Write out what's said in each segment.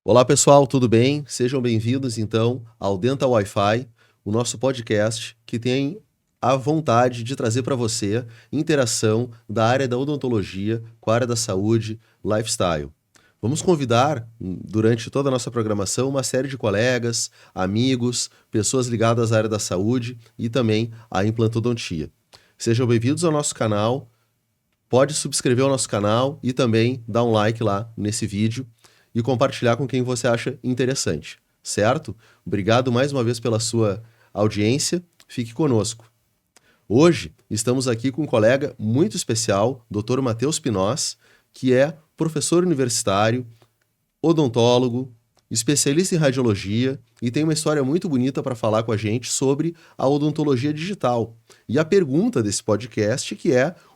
Olá pessoal, tudo bem? Sejam bem-vindos então ao Dental Wi-Fi, o nosso podcast que tem a vontade de trazer para você interação da área da odontologia com a área da saúde, lifestyle. Vamos convidar, durante toda a nossa programação, uma série de colegas, amigos, pessoas ligadas à área da saúde e também à implantodontia. Sejam bem-vindos ao nosso canal, pode subscrever o nosso canal e também dar um like lá nesse vídeo e compartilhar com quem você acha interessante, certo? Obrigado mais uma vez pela sua audiência, fique conosco. Hoje estamos aqui com um colega muito especial, Dr. Matheus Pinós, que é professor universitário, odontólogo, especialista em radiologia e tem uma história muito bonita para falar com a gente sobre a odontologia digital. E a pergunta desse podcast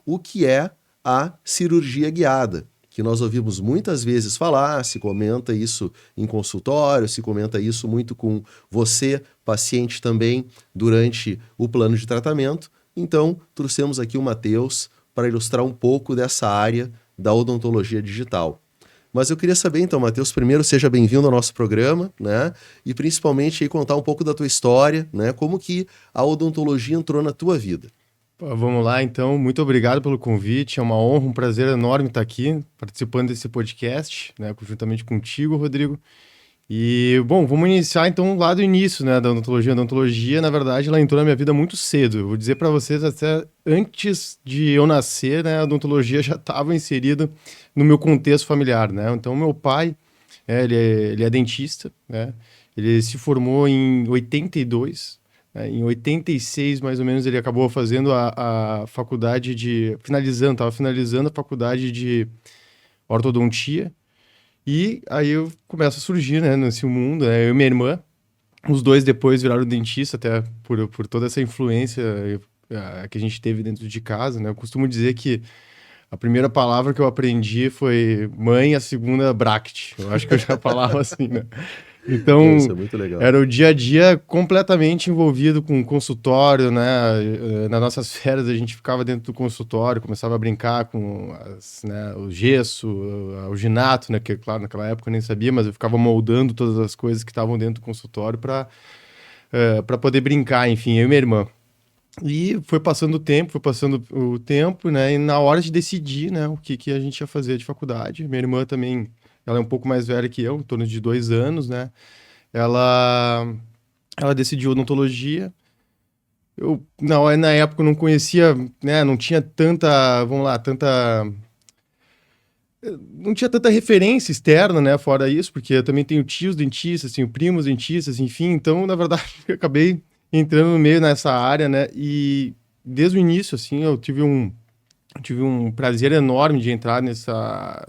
o que é a cirurgia guiada? Que nós ouvimos muitas vezes falar, se comenta isso em consultório, se comenta isso muito com você, paciente também, durante o plano de tratamento. Então, trouxemos aqui o Matheus para ilustrar um pouco dessa área da odontologia digital. Mas eu queria saber, então, Matheus, primeiro, seja bem-vindo ao nosso programa, né? E principalmente aí contar um pouco da tua história, né? Como que a odontologia entrou na tua vida. Vamos lá, então. Muito obrigado pelo convite. É uma honra, um prazer enorme estar aqui participando desse podcast, né, conjuntamente contigo, Rodrigo. E, bom, vamos iniciar então lá do início, né, da odontologia. A odontologia, na verdade, ela entrou na minha vida muito cedo. Eu vou dizer para vocês, até antes de eu nascer, né, a odontologia já estava inserida no meu contexto familiar, né? Então, meu pai, ele é dentista, né? Ele se formou em 82. Em 86, mais ou menos, ele acabou fazendo a faculdade estava finalizando a faculdade de ortodontia. E aí eu começo a surgir, né, nesse mundo, né, eu e minha irmã. Os dois depois viraram dentista, até por toda essa influência que a gente teve dentro de casa, né? Eu costumo dizer que a primeira palavra que eu aprendi foi mãe, a segunda bract. Eu acho que eu já falava assim, né? Então, Isso é muito legal. era o dia a dia completamente envolvido com consultório, né? Nas nossas férias a gente ficava dentro do consultório, começava a brincar com o gesso, o alginato, né? Que, claro, naquela época eu nem sabia, mas eu ficava moldando todas as coisas que estavam dentro do consultório para poder brincar, enfim, eu e minha irmã. E foi passando o tempo, né? E na hora de decidir, né, o que a gente ia fazer de faculdade, minha irmã também, ela é um pouco mais velha que eu, em torno de 2 anos, né? Ela, ela decidiu odontologia. Eu, na época, eu não conhecia, né? Não tinha tanta, vamos lá, não tinha tanta referência externa, né? Fora isso, porque eu também tenho tios dentistas, tenho primos dentistas, enfim. Então, na verdade, eu acabei entrando no meio nessa área, né? E desde o início, assim, eu tive um prazer enorme de entrar nessa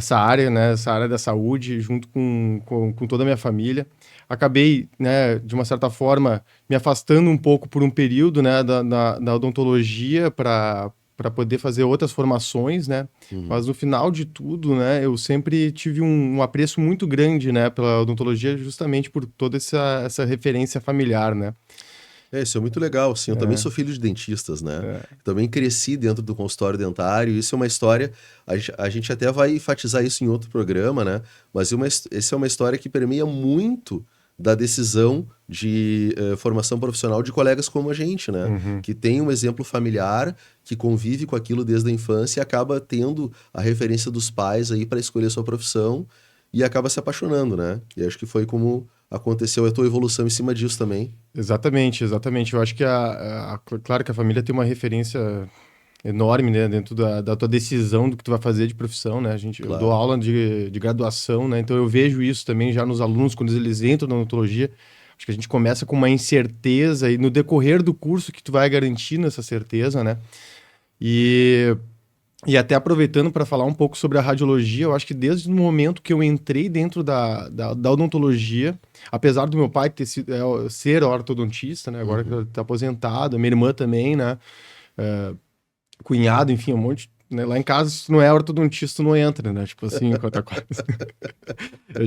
área, né? Essa área da saúde, junto com toda a minha família. Acabei, né, de uma certa forma, me afastando um pouco por um período, né, da odontologia para poder fazer outras formações, né? Mas no final de tudo, né, eu sempre tive um apreço muito grande, né, pela odontologia, justamente por toda essa referência familiar, né? Isso é muito legal, sim. Eu também sou filho de dentistas, né? Também cresci dentro do consultório dentário. Isso é uma história. A gente até vai enfatizar isso em outro programa, né? Mas essa é uma história que permeia muito da decisão de formação profissional de colegas como a gente, né? Que tem um exemplo familiar, que convive com aquilo desde a infância e acaba tendo a referência dos pais aí para escolher sua profissão e acaba se apaixonando, né? E acho que foi como aconteceu a tua evolução em cima disso também. Exatamente, exatamente. Eu acho que claro que a família tem uma referência enorme, né, dentro da tua decisão do que tu vai fazer de profissão, né? Eu dou Claro. aula de graduação, né? Então eu vejo isso também já nos alunos quando eles entram na odontologia. Acho que a gente começa com uma incerteza e no decorrer do curso que tu vai garantindo essa certeza, né? E e até aproveitando para falar um pouco sobre a radiologia, eu acho que desde o momento que eu entrei dentro da odontologia, apesar do meu pai ser ortodontista, né? Agora que ele está aposentado, minha irmã também, né? Cunhado, enfim, um monte. Né? Lá em casa, se não é ortodontista, não entra, né? Tipo assim, qualquer coisa.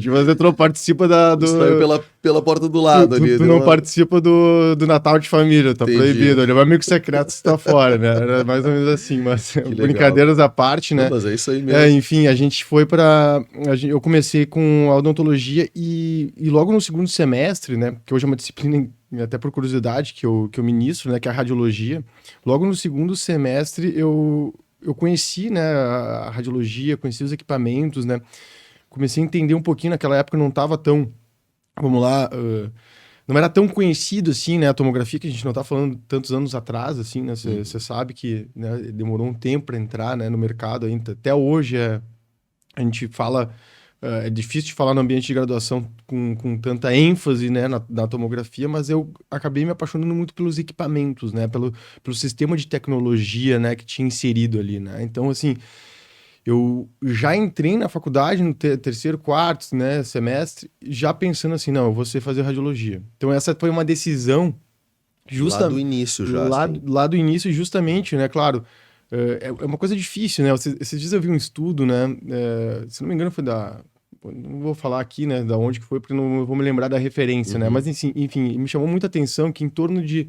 Tipo, você não participa Saiu pela porta do lado ali. Tu não participa do Natal de família, tá Entendi. proibido. Ele é um amigo secreto, você tá fora, né? Era mais ou menos assim, mas Que brincadeiras à parte, né? Não, mas é isso aí mesmo. Enfim, a gente foi pra... Eu comecei com a odontologia e logo no segundo semestre, né? Que hoje é uma disciplina, até por curiosidade, que eu ministro, né? Que é a radiologia. Logo no segundo semestre, eu conheci, né, a radiologia, conheci os equipamentos, né? Comecei a entender um pouquinho, naquela época não estava tão, vamos lá, não era tão conhecido assim, né, a tomografia, que a gente não está falando tantos anos atrás, assim, né, você sabe que, né, demorou um tempo para entrar, né, no mercado ainda, até hoje a gente fala, é difícil de falar no ambiente de graduação com tanta ênfase, né, na tomografia, mas eu acabei me apaixonando muito pelos equipamentos, né, pelo sistema de tecnologia, né, que tinha inserido ali, né, então, assim, eu já entrei na faculdade no terceiro, quarto, né, semestre, já pensando assim, não, eu vou fazer radiologia. Então essa foi uma decisão Lá do início já, assim. lá do início, justamente, né, claro, é uma coisa difícil, né, esses dias eu vi um estudo, né, se não me engano foi não vou falar aqui, né, da onde que foi, porque não vou me lembrar da referência, né, mas enfim, me chamou muita atenção que em torno de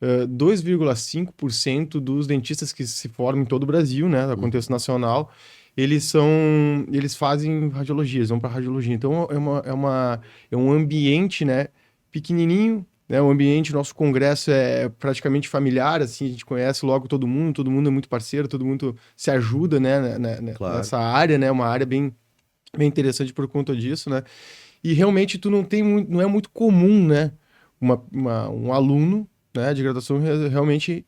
2,5% dos dentistas que se formam em todo o Brasil, né, no contexto nacional, eles fazem radiologias, vão para radiologia. Então é um ambiente, né, pequenininho, né, o ambiente, nosso congresso é praticamente familiar, assim, a gente conhece logo todo mundo é muito parceiro, todo mundo se ajuda, Claro. nessa área, né, uma área bem interessante por conta disso, né, e realmente não é muito comum, né, um aluno, né, de graduação realmente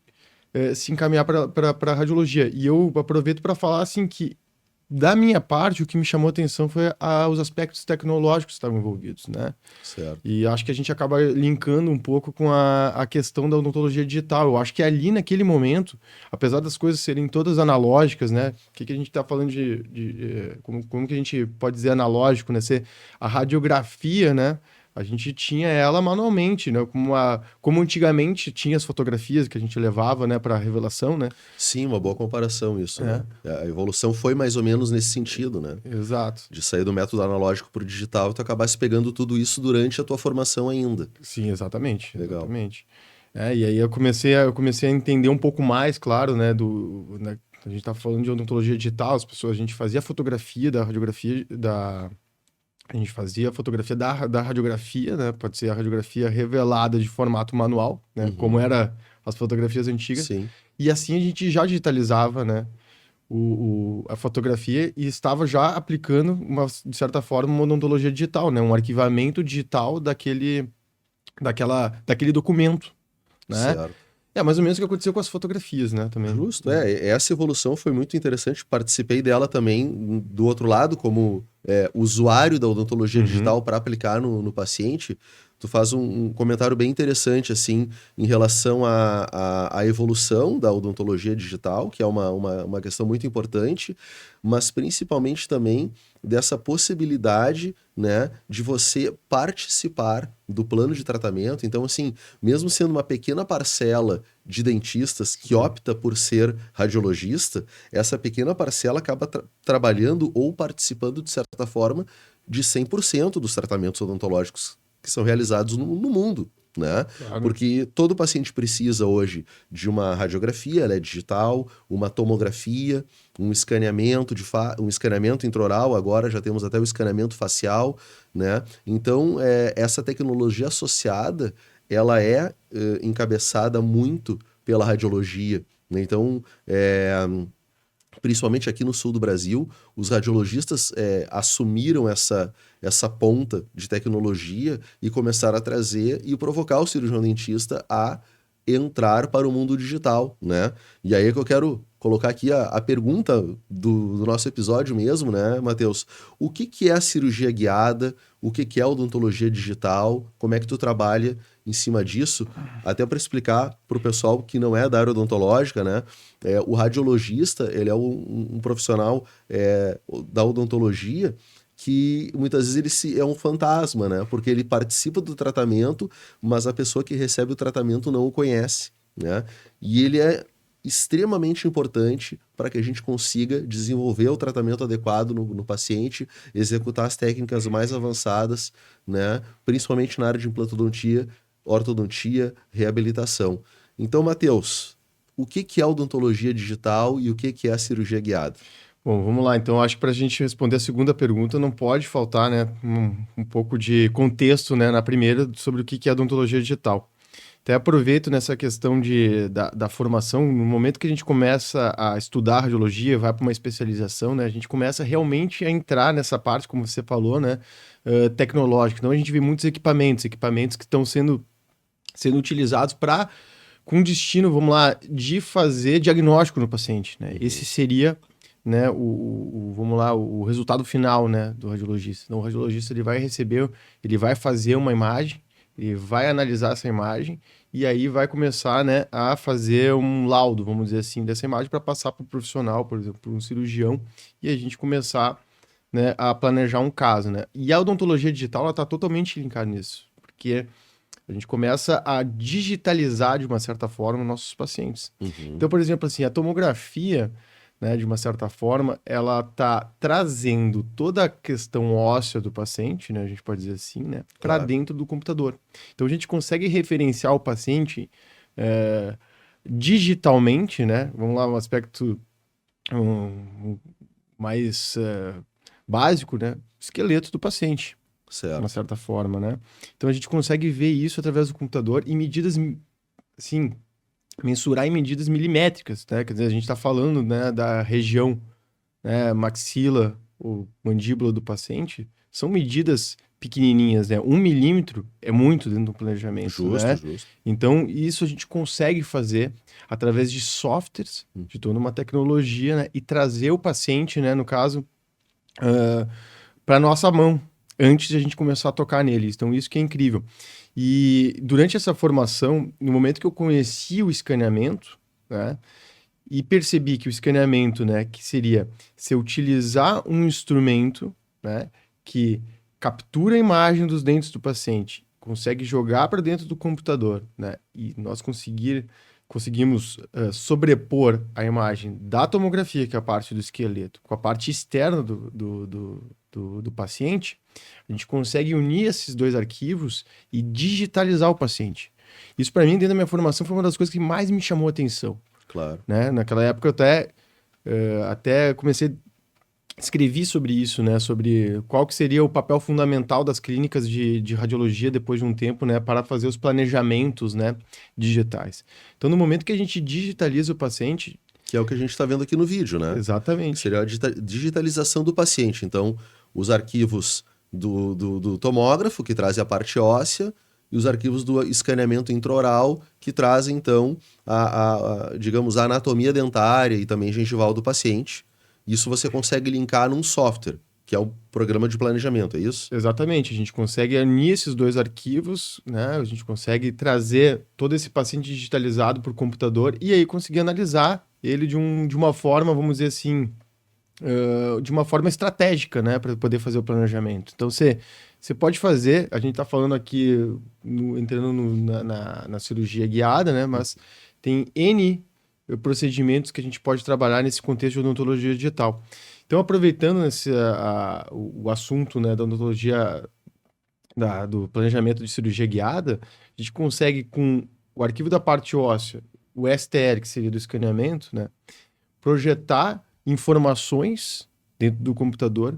se encaminhar para radiologia. E eu aproveito para falar assim que, da minha parte, o que me chamou a atenção foi os aspectos tecnológicos que estavam envolvidos, né? Certo. E acho que a gente acaba linkando um pouco com a questão da odontologia digital. Eu acho que ali, naquele momento, apesar das coisas serem todas analógicas, né? O que a gente está falando como que a gente pode dizer analógico, né? Ser a radiografia, né? A gente tinha ela manualmente, né? Como antigamente tinha as fotografias que a gente levava, né, para revelação, né? Sim, uma boa comparação isso, É. né? A evolução foi mais ou menos nesse sentido, né? Exato. De sair do método analógico para o digital e tu acabasse pegando tudo isso durante a tua formação ainda. Sim, exatamente. Legal. Exatamente. E aí eu comecei a entender um pouco mais, claro, né, né, a gente tá falando de odontologia digital, a gente fazia fotografia da radiografia a gente fazia fotografia da radiografia, né? Pode ser a radiografia revelada de formato manual, né? Como era as fotografias antigas. Sim. E assim a gente já digitalizava, né? A fotografia e estava já aplicando, de certa forma, uma odontologia digital, né? Um arquivamento digital daquele documento, né? Certo. É mais ou menos o que aconteceu com as fotografias, né? Também. Justo, essa evolução foi muito interessante, participei dela também do outro lado, como usuário da odontologia digital para aplicar no paciente. Tu faz um comentário bem interessante, assim, em relação à evolução da odontologia digital, que é uma questão muito importante, mas principalmente também dessa possibilidade, né, de você participar do plano de tratamento. Então, assim, mesmo sendo uma pequena parcela de dentistas que opta por ser radiologista, essa pequena parcela acaba trabalhando ou participando, de certa forma, de 100% dos tratamentos odontológicos que são realizados no mundo, né? Claro. Porque todo paciente precisa hoje de uma radiografia, ela é digital, uma tomografia, um escaneamento um escaneamento intraoral, agora já temos até o escaneamento facial, né? Então, essa tecnologia associada, ela é encabeçada muito pela radiologia, né? Então, principalmente aqui no sul do Brasil, os radiologistas assumiram essa ponta de tecnologia e começaram a trazer e provocar o cirurgião dentista a entrar para o mundo digital, né? E aí é que eu quero colocar aqui a pergunta do nosso episódio mesmo, né, Matheus? O que é a cirurgia guiada? O que é a odontologia digital? Como é que tu trabalha em cima disso? Até para explicar para o pessoal que não é da área odontológica, né? O radiologista, ele é um profissional da odontologia que muitas vezes ele é um fantasma, né? Porque ele participa do tratamento, mas a pessoa que recebe o tratamento não o conhece, né? E ele é extremamente importante para que a gente consiga desenvolver o tratamento adequado no paciente, executar as técnicas mais avançadas, né? Principalmente na área de implantodontia, ortodontia, reabilitação. Então, Matheus, o que é a odontologia digital e o que é a cirurgia guiada? Bom, vamos lá. Então, acho que para a gente responder a segunda pergunta, não pode faltar, né, um pouco de contexto, né, na primeira, sobre o que é a odontologia digital. Até aproveito nessa questão da formação, no momento que a gente começa a estudar radiologia, vai para uma especialização, né, a gente começa realmente a entrar nessa parte, como você falou, né, tecnológica. Então, a gente vê muitos equipamentos que estão sendo utilizados com destino, vamos lá, de fazer diagnóstico no paciente, né? Esse seria, né, vamos lá, o resultado final, né, do radiologista. Então, o radiologista ele vai fazer uma imagem, ele vai analisar essa imagem e aí vai começar, né, a fazer um laudo, vamos dizer assim, dessa imagem para passar para o profissional, por exemplo, para um cirurgião, e a gente começar, né, a planejar um caso, né? E a odontologia digital, ela está totalmente linkada nisso, porque a gente começa a digitalizar, de uma certa forma, nossos pacientes. Então, por exemplo, assim, a tomografia, né, de uma certa forma, ela está trazendo toda a questão óssea do paciente, né, a gente pode dizer assim, né, para Claro. dentro do computador. Então, a gente consegue referenciar o paciente digitalmente, né, vamos lá, um aspecto mais básico, né, esqueleto do paciente. De uma Certo. certa forma, né? Então a gente consegue ver isso através do computador e medidas, assim, mensurar em medidas milimétricas, né? Quer dizer, a gente está falando, né, da região, né, maxila ou mandíbula do paciente, são medidas pequenininhas, né? 1 milímetro é muito dentro do planejamento, Justo, né? justo. Então, isso a gente consegue fazer através de softwares, de toda uma tecnologia, né? E trazer o paciente, né, no caso, para nossa mão, antes de a gente começar a tocar neles. Então, isso que é incrível. E durante essa formação, no momento que eu conheci o escaneamento, né, e percebi que o escaneamento, né, que seria se utilizar um instrumento, né, que captura a imagem dos dentes do paciente, consegue jogar para dentro do computador, né, e nós conseguimos sobrepor a imagem da tomografia, que é a parte do esqueleto, com a parte externa do paciente, a gente consegue unir esses dois arquivos e digitalizar o paciente. Isso, para mim, dentro da minha formação, foi uma das coisas que mais me chamou a atenção, Claro. né? Naquela época, eu até comecei escrevi sobre isso, né? Sobre qual que seria o papel fundamental das clínicas de radiologia depois de um tempo, né? Para fazer os planejamentos, né, digitais. Então, no momento que a gente digitaliza o paciente... Que é o que a gente está vendo aqui no vídeo, né? Exatamente. Seria a digitalização do paciente. Então, os arquivos do tomógrafo, que trazem a parte óssea, e os arquivos do escaneamento intraoral, que trazem, então, digamos, a anatomia dentária e também gengival do paciente. Isso você consegue linkar num software, que é o programa de planejamento, é isso? Exatamente. A gente consegue unir esses dois arquivos, né? A gente consegue trazer todo esse paciente digitalizado por computador e aí conseguir analisar ele de uma forma, vamos dizer assim, de uma forma estratégica, né, para poder fazer o planejamento. Então, você pode fazer, a gente está falando aqui, entrando na cirurgia guiada, né, mas tem N procedimentos que a gente pode trabalhar nesse contexto de odontologia digital. Então, aproveitando o assunto, né, da odontologia, do planejamento de cirurgia guiada, a gente consegue, com o arquivo da parte óssea, o STR, que seria do escaneamento, né, projetar informações dentro do computador,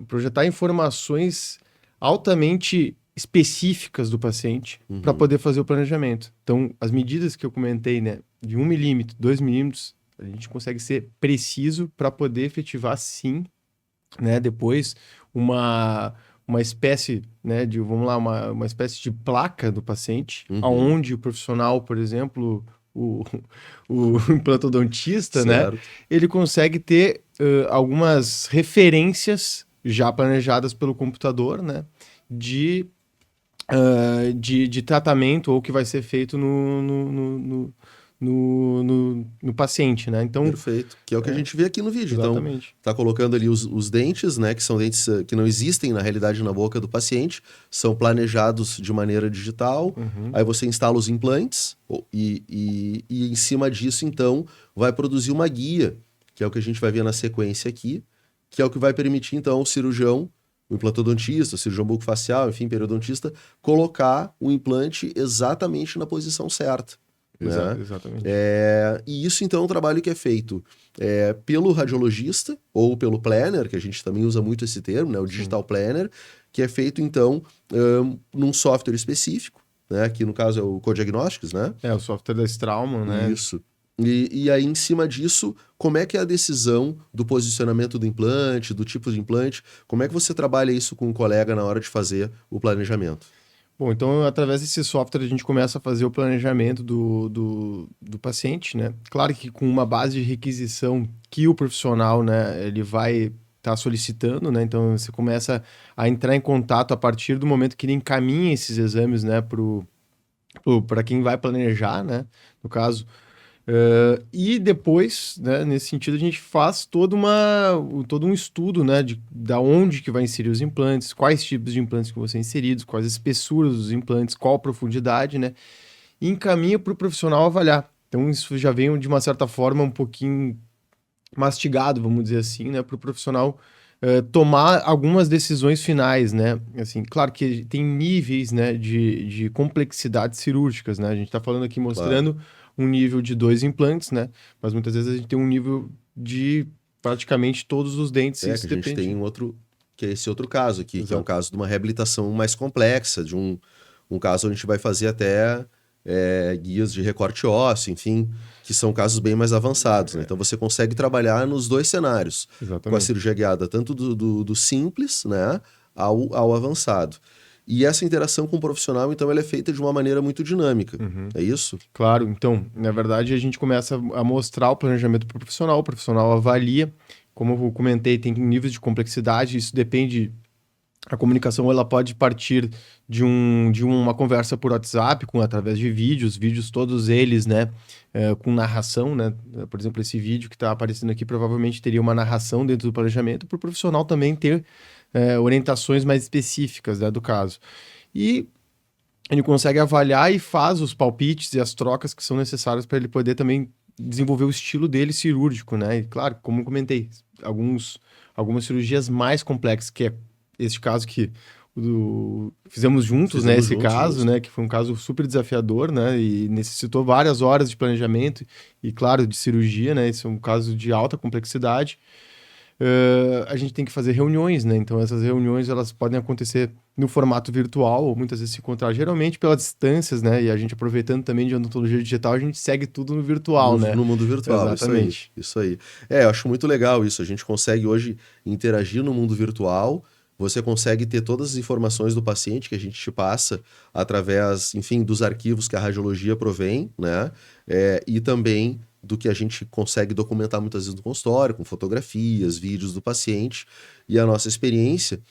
projetar informações altamente específicas do paciente para poder fazer o planejamento. Então, as medidas que eu comentei, né, de 1 milímetro, 2 milímetros, a gente consegue ser preciso para poder efetivar, sim, né, depois uma espécie, né, de, vamos lá, uma espécie de placa do paciente, onde o profissional, por exemplo, o implantodontista, né, Certo. ele consegue ter algumas referências já planejadas pelo computador, né, de tratamento ou que vai ser feito no paciente, né? Então, Perfeito. Que é o que a gente vê aqui no vídeo. exatamente. Então, tá colocando ali os dentes, né? Que são dentes que não existem na realidade na boca do paciente, são planejados de maneira digital. Aí você instala os implantes e em cima disso, então, vai produzir uma guia, que é o que a gente vai ver na sequência aqui, que é o que vai permitir, então, ao cirurgião, o implantodontista, o cirurgião bucofacial, enfim, periodontista, colocar o implante exatamente na posição certa. Né? Exatamente. E isso, então, é um trabalho que é feito pelo radiologista ou pelo planner, que a gente também usa muito esse termo, né? O digital planner, que é feito, então, num software específico, né? Que no caso é o Codiagnósticos, né? O software da Straumann, né? Isso. E aí, em cima disso, como é que é a decisão do posicionamento do implante, do tipo de implante? Como é que você trabalha isso com um colega na hora de fazer o planejamento? Bom, então, através desse software, a gente começa a fazer o planejamento do paciente, né? Claro que com uma base de requisição que o profissional, né, ele vai estar solicitando, né? Então, você começa a entrar em contato a partir do momento que ele encaminha esses exames, né, para quem vai planejar, né? No caso. E depois, né, nesse sentido, a gente faz todo um estudo, né, da onde que vai inserir os implantes, quais tipos de implantes que vão ser inseridos, quais as espessuras dos implantes, qual a profundidade, né, e encaminha para o profissional avaliar. Então, isso já vem, de uma certa forma, um pouquinho mastigado, vamos dizer assim, né, para o profissional tomar algumas decisões finais, né? Assim, claro que tem níveis, né, de complexidades cirúrgicas, né? A gente está falando aqui mostrando Claro. um nível de 2 implantes, né? Mas muitas vezes a gente tem um nível de praticamente todos os dentes. Que a Isso gente tem depende. que é esse outro caso aqui, que é um Exato. caso de uma reabilitação mais complexa, de um caso onde a gente vai fazer até guias de recorte ósseo, enfim, que são casos bem mais avançados, né? Então você consegue trabalhar nos dois cenários, com a Exatamente. cirurgia guiada, tanto do simples, né, ao avançado. E essa interação com o profissional, então, ela é feita de uma maneira muito dinâmica, é isso? Claro, então, na verdade, a gente começa a mostrar o planejamento pro profissional, o profissional avalia, como eu comentei, tem níveis de complexidade, isso depende. A comunicação ela pode partir de uma conversa por WhatsApp, através de vídeos todos eles, né, com narração, né? Por exemplo, esse vídeo que está aparecendo aqui provavelmente teria uma narração dentro do planejamento para o profissional também ter orientações mais específicas, né, do caso. E ele consegue avaliar e faz os palpites e as trocas que são necessárias para ele poder também desenvolver o estilo dele cirúrgico, né? E claro, como eu comentei, algumas cirurgias mais complexas, que é este caso que fizemos juntos, né? Fizemos Esse juntos, caso, justo. né? Que foi um caso super desafiador, né? E necessitou várias horas de planejamento e, claro, de cirurgia, né? Esse é um caso de alta complexidade. A gente tem que fazer reuniões, né? Então, essas reuniões, elas podem acontecer no formato virtual, ou muitas vezes se encontrar, geralmente pelas distâncias, né? E a gente aproveitando também de odontologia digital, a gente segue tudo no virtual, né? No mundo virtual, isso aí, Exatamente. isso aí. Eu acho muito legal isso. A gente consegue hoje interagir no mundo virtual. Você consegue ter todas as informações do paciente que a gente te passa através, enfim, dos arquivos que a radiologia provém, né? E também do que a gente consegue documentar muitas vezes no consultório, com fotografias, vídeos do paciente e a nossa experiência.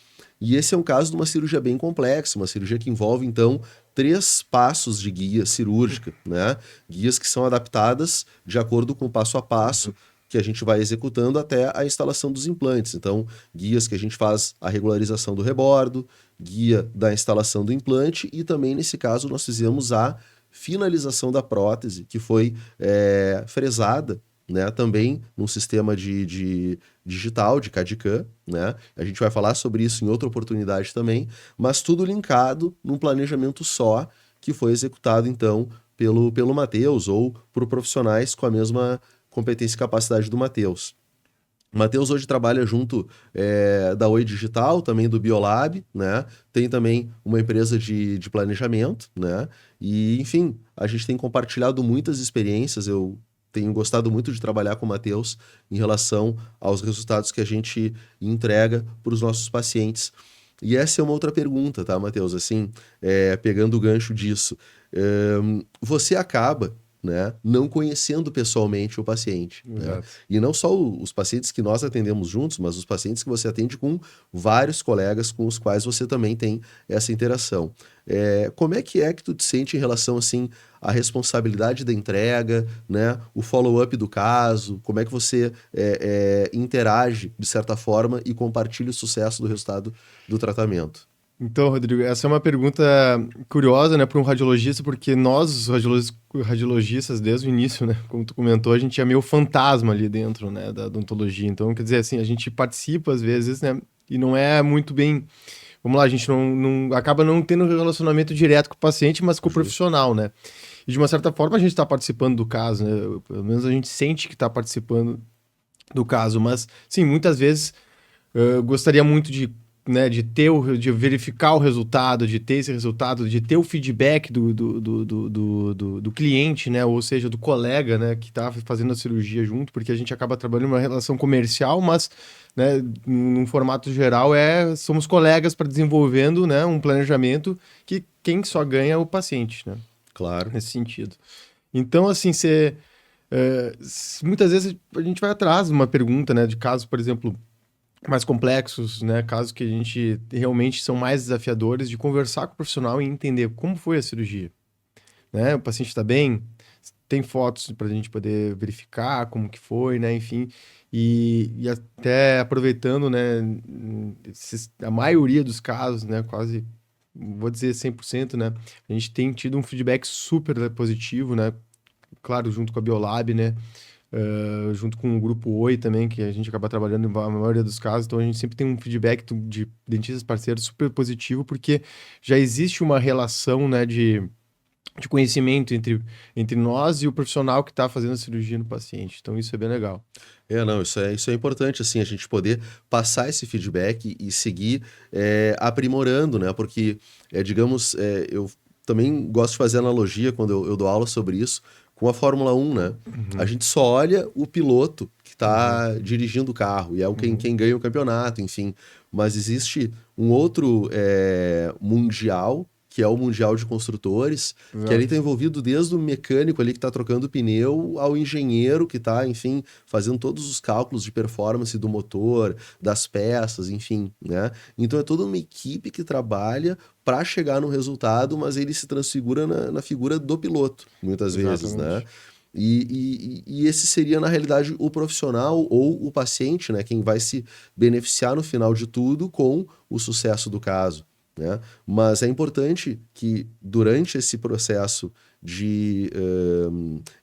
E esse é um caso de uma cirurgia bem complexa, uma cirurgia que envolve, então, 3 passos de guia cirúrgica, né? Guias que são adaptadas de acordo com o passo a passo que a gente vai executando até a instalação dos implantes. Então, guias que a gente faz a regularização do rebordo, guia da instalação do implante e também, nesse caso, nós fizemos a finalização da prótese, que foi fresada, né, também num sistema de digital, de CAD/CAM, né? A gente vai falar sobre isso em outra oportunidade também, mas tudo linkado num planejamento só, que foi executado, então, pelo Matheus ou por profissionais com a mesma competência e capacidade do Matheus. O Matheus hoje trabalha junto da Oi Digital, também do Biolab, né? Tem também uma empresa de planejamento, né? E, enfim, a gente tem compartilhado muitas experiências. Eu tenho gostado muito de trabalhar com o Matheus em relação aos resultados que a gente entrega para os nossos pacientes. E essa é uma outra pergunta, tá, Matheus? Assim, pegando o gancho disso, você acaba né, não conhecendo pessoalmente o paciente, né? E não só os pacientes que nós atendemos juntos, mas os pacientes que você atende com vários colegas com os quais você também tem essa interação. Como é que tu te sente em relação, assim, à responsabilidade da entrega, né, o follow-up do caso? Como é que você interage, de certa forma, e compartilha o sucesso do resultado do tratamento? Então, Rodrigo, essa é uma pergunta curiosa, né, para um radiologista, porque nós, os radiologistas, desde o início, né, como tu comentou, a gente é meio fantasma ali dentro, né, da odontologia. Então, quer dizer, assim, a gente participa às vezes, né, e não é muito bem. Vamos lá, a gente acaba não tendo relacionamento direto com o paciente, mas com o profissional, né? E de uma certa forma a gente está participando do caso, né? Pelo menos a gente sente que está participando do caso, mas sim, muitas vezes eu gostaria muito de, né, de verificar o resultado, de ter esse resultado, de ter o feedback do cliente, né? Ou seja, do colega, né, que está fazendo a cirurgia junto, porque a gente acaba trabalhando uma relação comercial, mas, né, num formato geral, somos colegas para desenvolvendo, né, um planejamento que quem só ganha é o paciente, né? Claro. Nesse sentido. Então, assim, muitas vezes a gente vai atrás de uma pergunta, né, de casos, por exemplo, mais complexos, né, casos que a gente realmente são mais desafiadores, de conversar com o profissional e entender como foi a cirurgia, né? O paciente está bem, tem fotos para a gente poder verificar como que foi, né? Enfim, e até aproveitando, né, a maioria dos casos, né, quase, vou dizer 100%, né, a gente tem tido um feedback super, né, positivo, né? Claro, junto com a Biolab, né? Junto com o grupo Oi também, que a gente acaba trabalhando na maioria dos casos, então a gente sempre tem um feedback de dentistas parceiros super positivo, porque já existe uma relação, né, de conhecimento entre nós e o profissional que está fazendo a cirurgia no paciente. Então isso é bem legal. Não, isso é importante, assim, a gente poder passar esse feedback e seguir aprimorando, né? Porque, digamos, eu também gosto de fazer analogia quando eu dou aula sobre isso, com a Fórmula 1, né? A gente só olha o piloto que está dirigindo o carro, e é quem ganha o campeonato, enfim. Mas existe um outro mundial, que é o Mundial de Construtores, que ali está envolvido desde o mecânico ali que está trocando o pneu ao engenheiro que está, enfim, fazendo todos os cálculos de performance do motor, das peças, enfim, né? Então é toda uma equipe que trabalha para chegar no resultado, mas ele se transfigura na figura do piloto, muitas vezes, né? E esse seria, na realidade, o profissional ou o paciente, né? Quem vai se beneficiar no final de tudo com o sucesso do caso, né? Mas é importante que durante esse processo de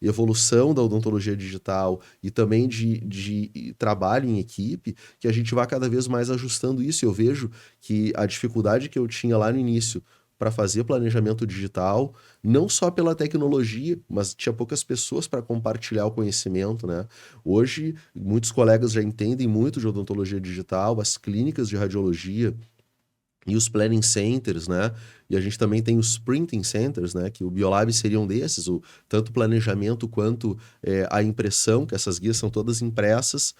evolução da odontologia digital e também de trabalho em equipe, que a gente vá cada vez mais ajustando isso. Eu vejo que a dificuldade que eu tinha lá no início para fazer planejamento digital, não só pela tecnologia, mas tinha poucas pessoas para compartilhar o conhecimento, né? Hoje, muitos colegas já entendem muito de odontologia digital, as clínicas de radiologia e os planning centers, né? E a gente também tem os printing centers, né? Que o Biolab seria um desses, tanto o planejamento quanto a impressão, que essas guias são todas impressas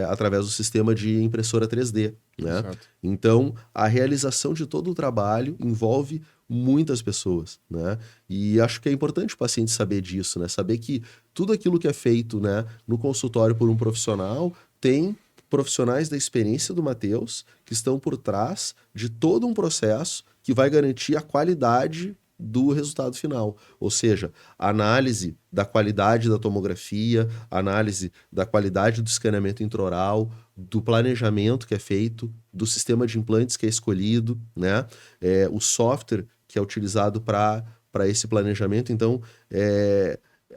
através do sistema de impressora 3D, né? Certo. Então, a realização de todo o trabalho envolve muitas pessoas, né? E acho que é importante o paciente saber disso, né? Saber que tudo aquilo que é feito, né, no consultório por um profissional tem profissionais da experiência do Matheus que estão por trás de todo um processo que vai garantir a qualidade do resultado final. Ou seja, a análise da qualidade da tomografia, análise da qualidade do escaneamento intraoral, do planejamento que é feito, do sistema de implantes que é escolhido, né? O software que é utilizado para esse planejamento. Então,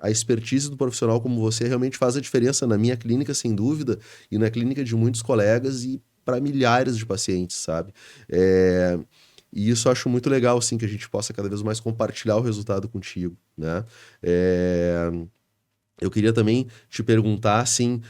a expertise do profissional como você realmente faz a diferença na minha clínica, sem dúvida, e na clínica de muitos colegas e para milhares de pacientes, sabe? E isso eu acho muito legal, assim, que a gente possa cada vez mais compartilhar o resultado contigo, né? Eu queria também te perguntar, assim,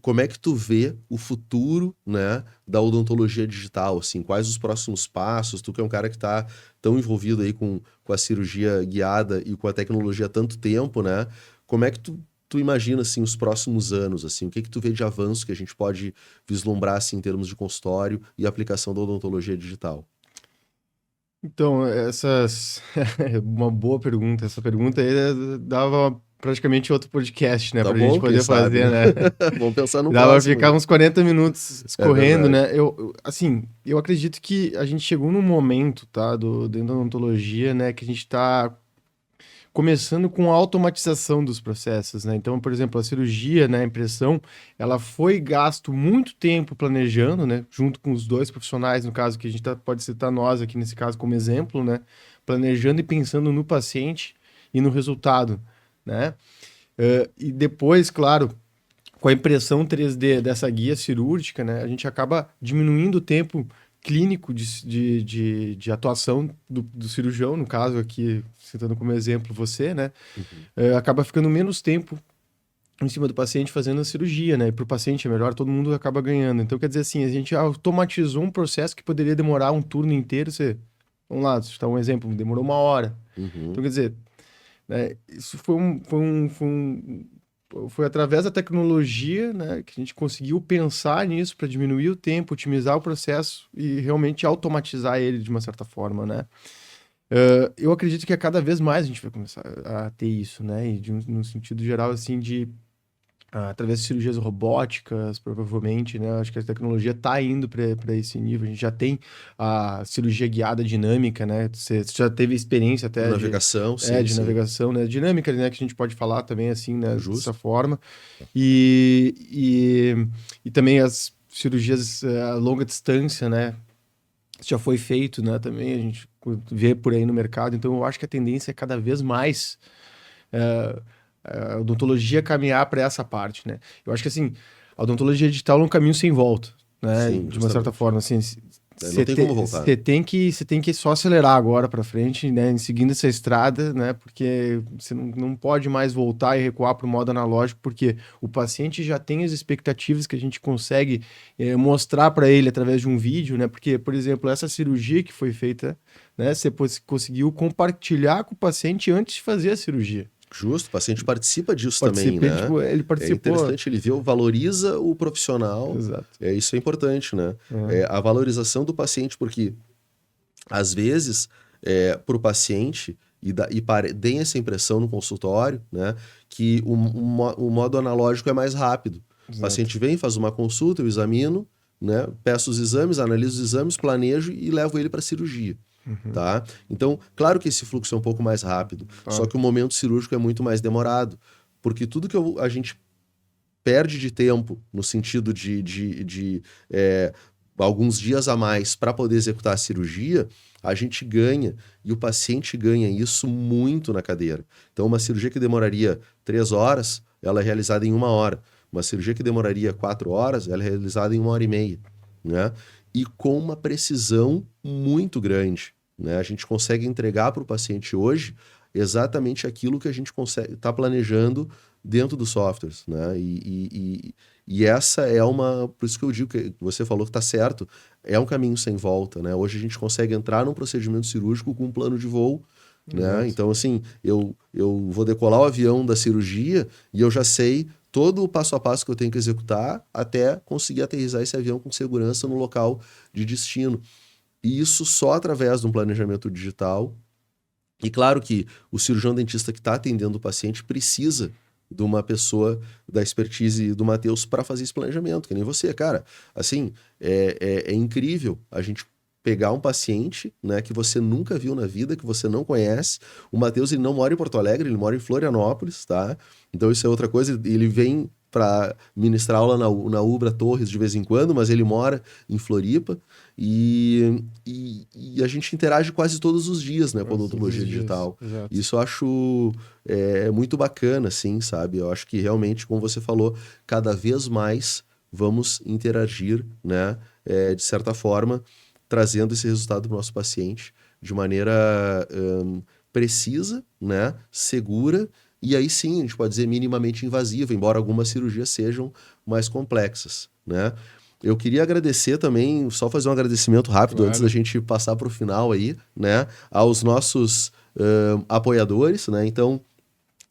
como é que tu vê o futuro, né, da odontologia digital, assim, quais os próximos passos? Tu que é um cara que está tão envolvido aí com a cirurgia guiada e com a tecnologia há tanto tempo, né? Como é que tu imagina, assim, os próximos anos, assim? O que tu vê de avanço que a gente pode vislumbrar, assim, em termos de consultório e aplicação da odontologia digital? Então, uma boa pergunta. Essa pergunta aí dava praticamente outro podcast, né? Tá Pra gente bom, quem poder sabe, fazer, né? né? Vamos pensar no Dava pra próximo, ficar né? uns 40 minutos É escorrendo, verdade. né? Assim, eu acredito que a gente chegou num momento, tá? Dentro da odontologia, né? Que a gente tá começando com a automatização dos processos, né? Então, por exemplo, a cirurgia, né, a impressão, ela foi gasto muito tempo planejando, né, junto com os dois profissionais, no caso que a gente pode citar nós aqui nesse caso como exemplo, né, planejando e pensando no paciente e no resultado, né? E depois, claro, com a impressão 3D dessa guia cirúrgica, né, a gente acaba diminuindo o tempo clínico de atuação do cirurgião, no caso aqui, citando como exemplo você, né, Uhum. acaba ficando menos tempo em cima do paciente fazendo a cirurgia, né, e para o paciente é melhor, todo mundo acaba ganhando. Então, quer dizer assim, a gente automatizou um processo que poderia demorar um turno inteiro, vamos lá, citar um exemplo, demorou 1 hora. Então, Uhum. quer dizer, né? Isso foi através da tecnologia, né, que a gente conseguiu pensar nisso para diminuir o tempo, otimizar o processo e realmente automatizar ele de uma certa forma, né? Eu acredito que a cada vez mais a gente vai começar a ter isso, né? E no sentido geral, assim, através de cirurgias robóticas, provavelmente, né? Acho que a tecnologia está indo para esse nível. A gente já tem a cirurgia guiada dinâmica, né? Você já teve experiência De até navegação, sim, de sim. navegação, né? Dinâmica, né? Que a gente pode falar também assim, né? Dessa Justo. forma. E, e também as cirurgias a longa distância, né? Isso já foi feito, né? Também a gente vê por aí no mercado. Então, eu acho que a tendência é cada vez mais eh, a odontologia caminhar para essa parte, né? Eu acho que assim, a odontologia digital é um caminho sem volta, né? Sim, De uma certa justamente. forma, assim, Não tem como voltar, né? você tem que só acelerar agora para frente, né? Seguindo essa estrada, né? Porque você não pode mais voltar e recuar para o modo analógico, porque o paciente já tem as expectativas que a gente consegue mostrar para ele através de um vídeo, né? Porque, por exemplo, essa cirurgia que foi feita, né? Você conseguiu compartilhar com o paciente antes de fazer a cirurgia. Justo, o paciente participa disso também, Participei, né? tipo, ele É participou. interessante, ele vê, valoriza o profissional, Exato. isso é importante, né? É, A valorização do paciente, porque às vezes, para o paciente, deem essa impressão no consultório, né? Que o modo analógico é mais rápido. O exato. paciente vem, faz uma consulta, eu examino, né? Peço os exames, analiso os exames, planejo e levo ele para a cirurgia. Uhum, Tá? Então, claro que esse fluxo é um pouco mais rápido, só claro. que o momento cirúrgico é muito mais demorado, porque tudo que a gente perde de tempo, no sentido de alguns dias a mais para poder executar a cirurgia, a gente ganha e o paciente ganha isso muito na cadeira. Então, uma cirurgia que demoraria 3 horas, ela é realizada em 1 hora. Uma cirurgia que demoraria 4 horas, ela é realizada em 1 hora e meia, né? E com uma precisão muito grande, né? A gente consegue entregar para o paciente hoje exatamente aquilo que a gente consegue está planejando dentro dos softwares, né? E essa é uma, por isso que eu digo que você falou que está certo, é um caminho sem volta, né? Hoje a gente consegue entrar num procedimento cirúrgico com um plano de voo, né? Exato. Então, assim, eu vou decolar o avião da cirurgia e eu já sei todo o passo a passo que eu tenho que executar até conseguir aterrissar esse avião com segurança no local de destino. E isso só através de um planejamento digital. E claro que o cirurgião dentista que está atendendo o paciente precisa de uma pessoa da expertise do Matheus para fazer esse planejamento, que nem você, cara. Assim, é incrível a gente pegar um paciente, né, que você nunca viu na vida, que você não conhece. O Matheus, ele não mora em Porto Alegre, ele mora em Florianópolis, tá? Então isso é outra coisa, ele vem para ministrar aula na Ubra Torres de vez em quando, mas ele mora em Floripa. E a gente interage quase todos os dias, né, com a Quase todos odontologia os dias. digital. Exato. Isso eu acho muito bacana, assim, sabe? Eu acho que realmente, como você falou, cada vez mais vamos interagir, né, de certa forma, trazendo esse resultado para o nosso paciente de maneira precisa, né, segura, e aí sim a gente pode dizer minimamente invasiva, embora algumas cirurgias sejam mais complexas, né? Eu queria agradecer também, só fazer um agradecimento rápido antes da Claro. gente passar para o final aí, né? Aos nossos apoiadores, né? Então,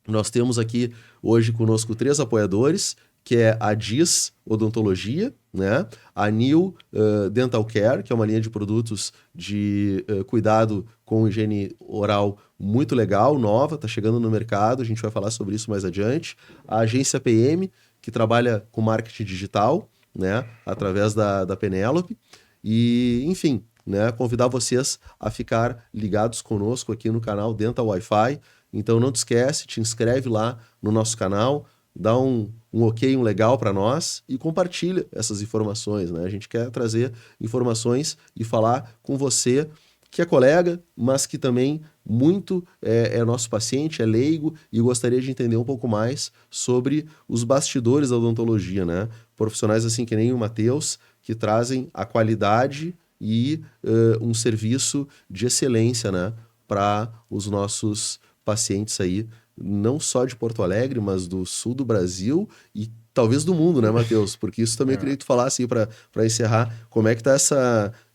nós temos aqui hoje conosco 3 apoiadores, que é a DIS Odontologia, né? A New Dental Care, que é uma linha de produtos de cuidado com higiene oral muito legal, nova, está chegando no mercado, a gente vai falar sobre isso mais adiante. A agência PM, que trabalha com marketing digital, né? Através da Penélope. E, enfim, né? Convidar vocês a ficar ligados conosco aqui no canal Dental Wi-Fi. Então não te esquece, te inscreve lá no nosso canal, dá um ok, um legal para nós e compartilha essas informações, né? A gente quer trazer informações e falar com você que é colega, mas que também muito é nosso paciente, é leigo e gostaria de entender um pouco mais sobre os bastidores da odontologia, né? Profissionais assim que nem o Matheus, que trazem a qualidade e um serviço de excelência, né? Para os nossos pacientes aí, não só de Porto Alegre, mas do sul do Brasil e talvez do mundo, né, Matheus? Porque isso também eu queria que tu falasse aí para encerrar, como é que tá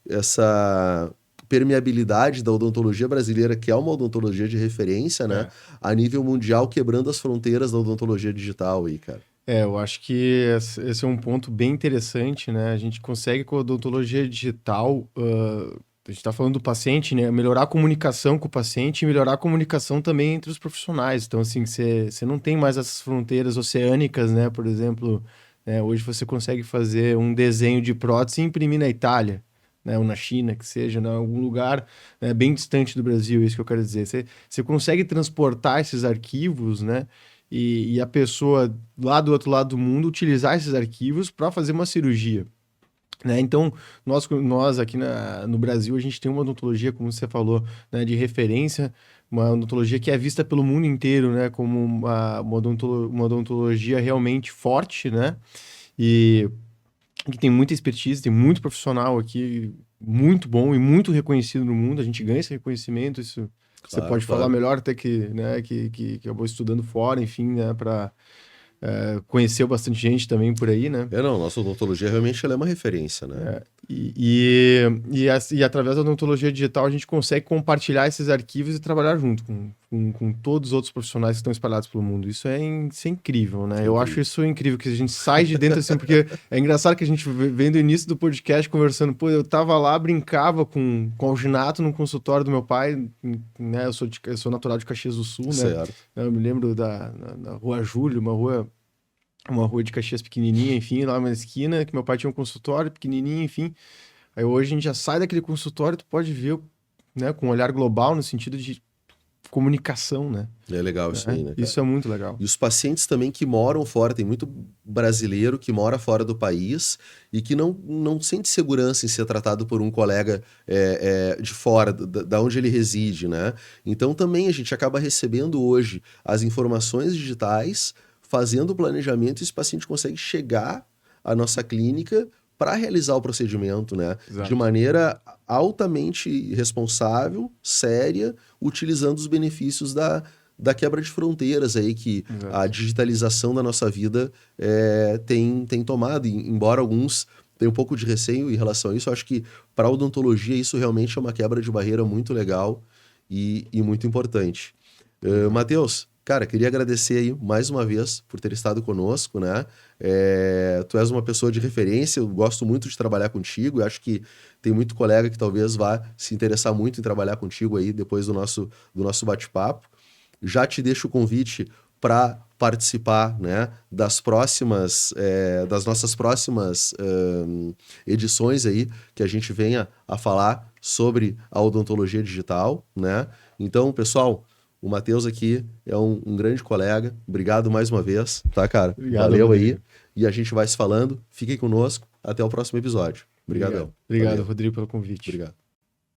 essa permeabilidade da odontologia brasileira, que é uma odontologia de referência, né, a nível mundial, quebrando as fronteiras da odontologia digital aí, cara. Eu acho que esse é um ponto bem interessante, né? A gente consegue com a odontologia digital, a gente está falando do paciente, né? Melhorar a comunicação com o paciente e melhorar a comunicação também entre os profissionais. Então, assim, você não tem mais essas fronteiras oceânicas, né? Por exemplo, né? Hoje você consegue fazer um desenho de prótese e imprimir na Itália, né? Ou na China, que seja, em algum lugar, né? Bem distante do Brasil, é isso que eu quero dizer. Você consegue transportar esses arquivos, né? E a pessoa lá do outro lado do mundo utilizar esses arquivos para fazer uma cirurgia, né? Então, nós aqui no Brasil, a gente tem uma odontologia, como você falou, né, de referência, uma odontologia que é vista pelo mundo inteiro, né, como uma odontologia realmente forte, né? E que tem muita expertise, tem muito profissional aqui, muito bom e muito reconhecido no mundo. A gente ganha esse reconhecimento, isso você pode falar melhor até que, né, que eu vou estudando fora, enfim, né, para conhecer bastante gente também por aí, né? Não, nossa odontologia realmente ela é uma referência, né? E através da odontologia digital a gente consegue compartilhar esses arquivos e trabalhar junto com todos os outros profissionais que estão espalhados pelo mundo. Isso é incrível, né? Eu acho isso incrível, que a gente sai de dentro assim, porque é engraçado que a gente vem do início do podcast conversando, pô, eu tava lá, brincava com alginato no consultório do meu pai, né? Eu sou natural de Caxias do Sul, né? Certo. Eu me lembro na Rua Júlio, uma rua de Caxias pequenininha, enfim, lá na esquina, que meu pai tinha um consultório pequenininho, enfim. Aí hoje a gente já sai daquele consultório, tu pode ver, né, com um olhar global no sentido de comunicação, né? É legal isso aí, né, cara? Isso é muito legal. E os pacientes também que moram fora, tem muito brasileiro que mora fora do país e que não sente segurança em ser tratado por um colega de fora, da onde ele reside, né? Então também a gente acaba recebendo hoje as informações digitais, fazendo o planejamento, e esse paciente consegue chegar à nossa clínica para realizar o procedimento, né? Exato. De maneira altamente responsável, séria, utilizando os benefícios da quebra de fronteiras aí que Exato. a digitalização da nossa vida tem tomado. E, embora alguns tenham um pouco de receio em relação a isso, eu acho que para a odontologia isso realmente é uma quebra de barreira muito legal e muito importante. Matheus, cara, queria agradecer aí mais uma vez por ter estado conosco, né? Tu és uma pessoa de referência, eu gosto muito de trabalhar contigo, eu acho que tem muito colega que talvez vá se interessar muito em trabalhar contigo aí depois do nosso bate-papo. Já te deixo o convite para participar, né, das nossas próximas edições aí, que a gente venha a falar sobre a odontologia digital, né? Então, pessoal, o Matheus aqui é um grande colega. Obrigado mais uma vez, tá, cara? Obrigado, Valeu Rodrigo. aí. E a gente vai se falando. Fiquem conosco. Até o próximo episódio. Obrigadão. Obrigado, Valeu. Rodrigo, pelo convite. Obrigado.